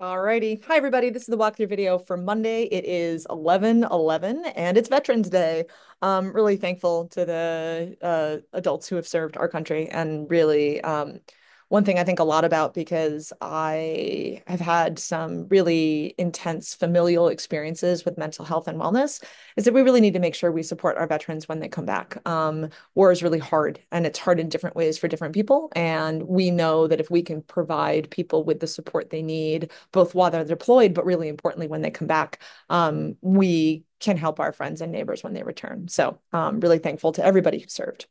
Alrighty. Hi, everybody. This is the walkthrough video for Monday. It is 11/11 and it's Veterans Day. I'm really thankful to the adults who have served our country and really one thing I think a lot about because I have had some really intense familial experiences with mental health and wellness is that we really need to make sure we support our veterans when they come back. War is really hard and it's hard in different ways for different people. And we know that if we can provide people with the support they need, both while they're deployed, but really importantly, when they come back, we can help our friends and neighbors when they return. So really thankful to everybody who served.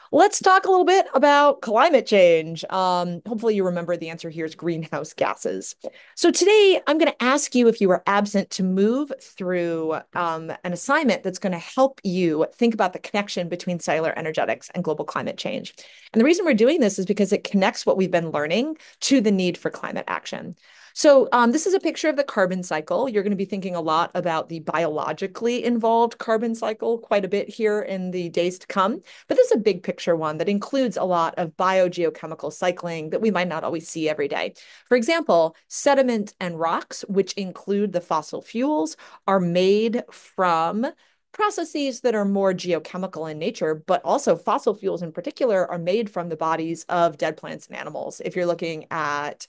Let's talk a little bit about climate change. Hopefully, you remember the answer here is greenhouse gases. So, today I'm going to ask you if you were absent to move through an assignment that's going to help you think about the connection between cellular energetics and global climate change. And the reason we're doing this is because it connects what we've been learning to the need for climate action. So this is a picture of the carbon cycle. You're going to be thinking a lot about the biologically involved carbon cycle quite a bit here in the days to come. But this is a big picture one that includes a lot of biogeochemical cycling that we might not always see every day. For example, sediment and rocks, which include the fossil fuels, are made from processes that are more geochemical in nature, but also fossil fuels in particular are made from the bodies of dead plants and animals. If you're looking at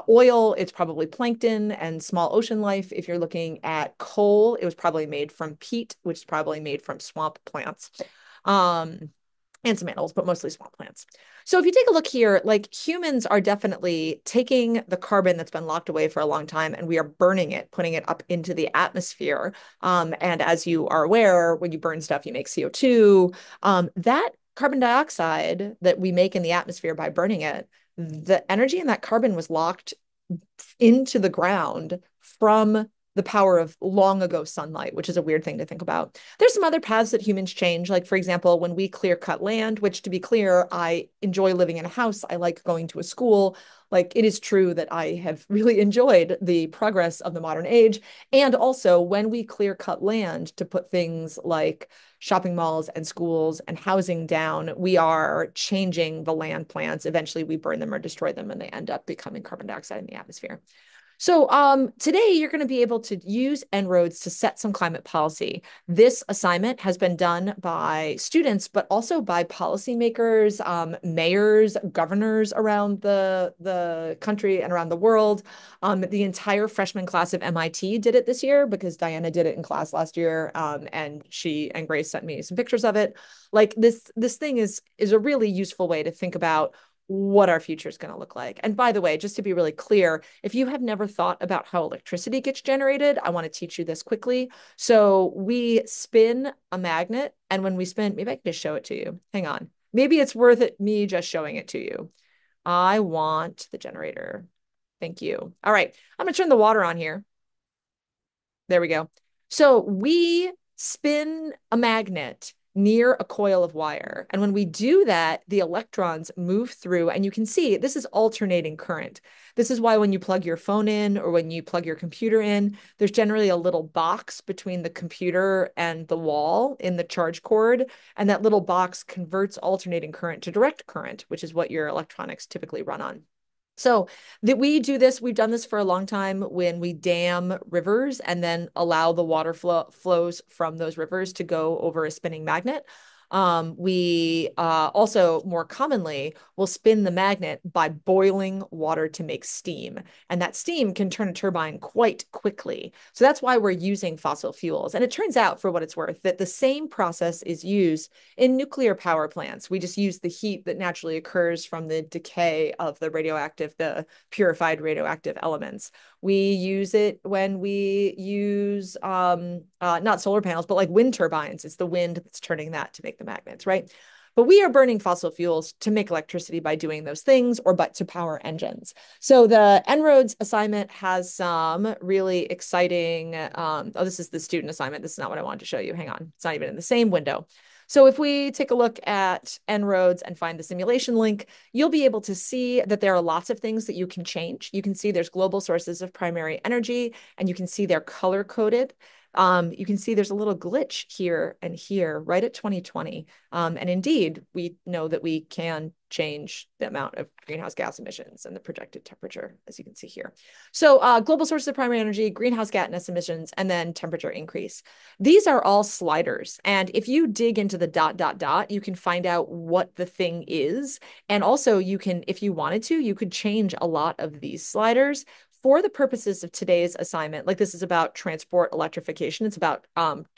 oil, it's probably plankton and small ocean life. If you're looking at coal, it was probably made from peat, which is probably made from swamp plants. And some animals, but mostly swamp plants. So if you take a look here, like humans are definitely taking the carbon that's been locked away for a long time and we are burning it, putting it up into the atmosphere. And as you are aware, when you burn stuff, you make CO2. That carbon dioxide that we make in the atmosphere by burning it, the energy in that carbon was locked into the ground from the power of long ago sunlight, which is a weird thing to think about. There's some other paths that humans change. Like, for example, when we clear cut land, which to be clear, I enjoy living in a house. I like going to a school. Like, it is true that I have really enjoyed the progress of the modern age. And also, when we clear cut land to put things like shopping malls and schools and housing down, we are changing the land plants. Eventually, we burn them or destroy them, and they end up becoming carbon dioxide in the atmosphere. So today you're going to be able to use En-ROADS to set some climate policy. This assignment has been done by students, but also by policymakers, mayors, governors around the country and around the world. The entire freshman class of MIT did it this year because Diana did it in class last year, and she and Grace sent me some pictures of it. Like this thing is a really useful way to think about what our future is going to look like. And by the way, just to be really clear, if you have never thought about how electricity gets generated, I want to teach you this quickly. So we spin a magnet, and when we spin, maybe I can just show it to you. Hang on. Maybe it's worth it me just showing it to you. I want the generator. Thank you. All right. I'm going to turn the water on here. There we go. So we spin a magnet near a coil of wire. And when we do that, the electrons move through, and you can see this is alternating current. This is why when you plug your phone in or when you plug your computer in, there's generally a little box between the computer and the wall in the charge cord. And that little box converts alternating current to direct current, which is what your electronics typically run on. So that we do this, we've done this for a long time when we dam rivers and then allow the water flows from those rivers to go over a spinning magnet. We also more commonly will spin the magnet by boiling water to make steam. And that steam can turn a turbine quite quickly. So that's why we're using fossil fuels. And it turns out, for what it's worth, that the same process is used in nuclear power plants. We just use the heat that naturally occurs from the decay of the purified radioactive elements. We use it when we use not solar panels, but like wind turbines. It's the wind that's turning that to make the magnets, right? But we are burning fossil fuels to make electricity by doing those things or but to power engines. So the En-ROADS assignment has some really exciting, this is the student assignment. This is not what I wanted to show you. Hang on. It's not even in the same window. So if we take a look at En-ROADS and find the simulation link, you'll be able to see that there are lots of things that you can change. You can see there's global sources of primary energy, and you can see they're color coded. You can see there's a little glitch here and here right at 2020. And indeed, we know that we can change the amount of greenhouse gas emissions and the projected temperature, as you can see here. So global sources of primary energy, greenhouse gas emissions, and then temperature increase. These are all sliders. And if you dig into the ... you can find out what the thing is. And also you can, if you wanted to, you could change a lot of these sliders for the purposes of today's assignment. Like, this is about transport electrification. It's about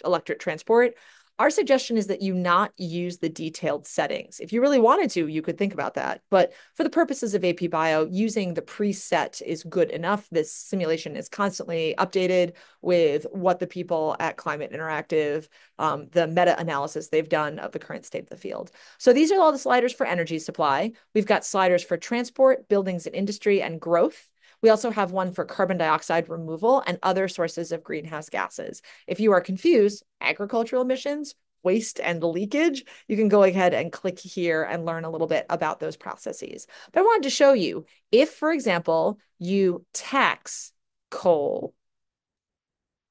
electric transport. Our suggestion is that you not use the detailed settings. If you really wanted to, you could think about that. But for the purposes of APBio, using the preset is good enough. This simulation is constantly updated with what the people at Climate Interactive, the meta-analysis they've done of the current state of the field. So these are all the sliders for energy supply. We've got sliders for transport, buildings and industry, and growth. We also have one for carbon dioxide removal and other sources of greenhouse gases. If you are confused, agricultural emissions, waste and leakage, you can go ahead and click here and learn a little bit about those processes. But I wanted to show you, if, for example, you tax coal,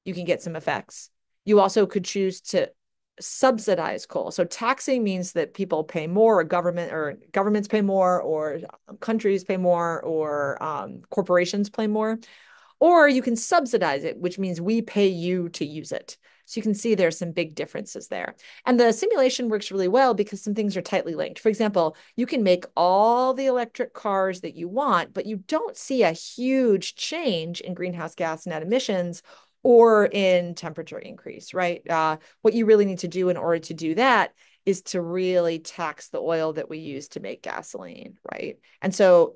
you can get some effects. You also could choose to subsidize coal. So taxing means that people pay more, or governments pay more, or countries pay more, or corporations pay more. Or you can subsidize it, which means we pay you to use it. So you can see there's some big differences there. And the simulation works really well because some things are tightly linked. For example, you can make all the electric cars that you want, but you don't see a huge change in greenhouse gas net emissions or in temperature increase, right? What you really need to do in order to do that is to really tax the oil that we use to make gasoline, right? And so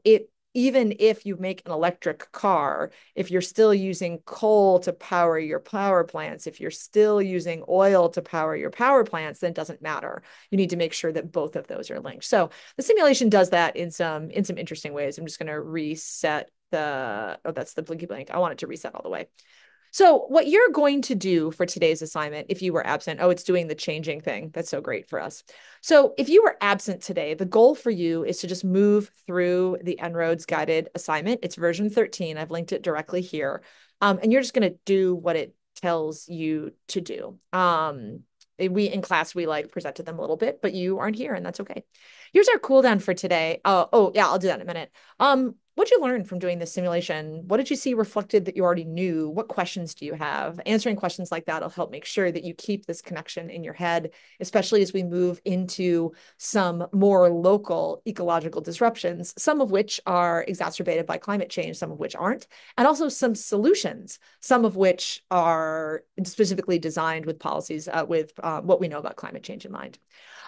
even if you make an electric car, if you're still using coal to power your power plants, if you're still using oil to power your power plants, then it doesn't matter. You need to make sure that both of those are linked. So the simulation does that in some interesting ways. I'm just going to reset that's the blinky blank. I want it to reset all the way. So what you're going to do for today's assignment, if you were absent, it's doing the changing thing. That's so great for us. So if you were absent today, the goal for you is to just move through the En-ROADS guided assignment. It's version 13. I've linked it directly here. And you're just going to do what it tells you to do. In class, we presented them a little bit, but you aren't here, and that's okay. Here's our cool down for today. Oh yeah, I'll do that in a minute. What'd you learn from doing this simulation? What did you see reflected that you already knew? What questions do you have? Answering questions like that will help make sure that you keep this connection in your head, especially as we move into some more local ecological disruptions, some of which are exacerbated by climate change, some of which aren't, and also some solutions, some of which are specifically designed with policies, with what we know about climate change in mind.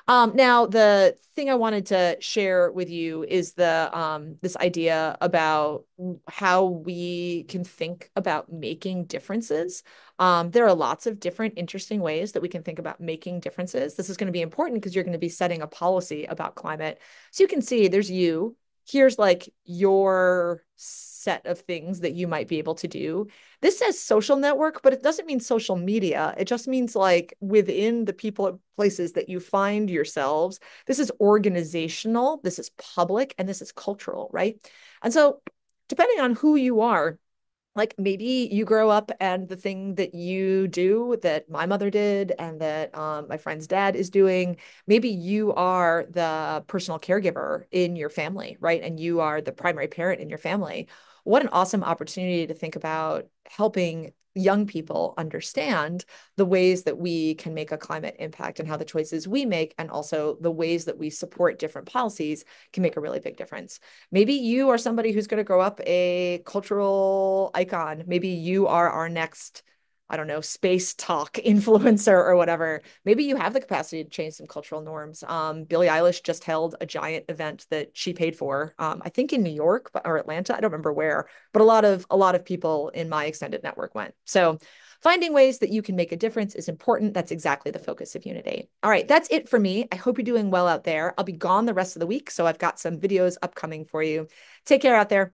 Now, the thing I wanted to share with you is this idea about how we can think about making differences. There are lots of different interesting ways that we can think about making differences. This is going to be important because you're going to be setting a policy about climate. So you can see there's you. Here's your set of things that you might be able to do. This says social network, but it doesn't mean social media. It just means within the people places that you find yourselves. This is organizational, this is public, and this is cultural, right? And so depending on who you are, maybe you grow up and the thing that you do that my mother did and that my friend's dad is doing, maybe you are the personal caregiver in your family, right? And you are the primary parent in your family. What an awesome opportunity to think about helping young people understand the ways that we can make a climate impact and how the choices we make and also the ways that we support different policies can make a really big difference. Maybe you are somebody who's going to grow up a cultural icon. Maybe you are our next, I don't know, space talk influencer or whatever. Maybe you have the capacity to change some cultural norms. Billie Eilish just held a giant event that she paid for, I think in New York or Atlanta. I don't remember where, but a lot of people in my extended network went. So finding ways that you can make a difference is important. That's exactly the focus of Unit 8. All right, that's it for me. I hope you're doing well out there. I'll be gone the rest of the week, so I've got some videos upcoming for you. Take care out there.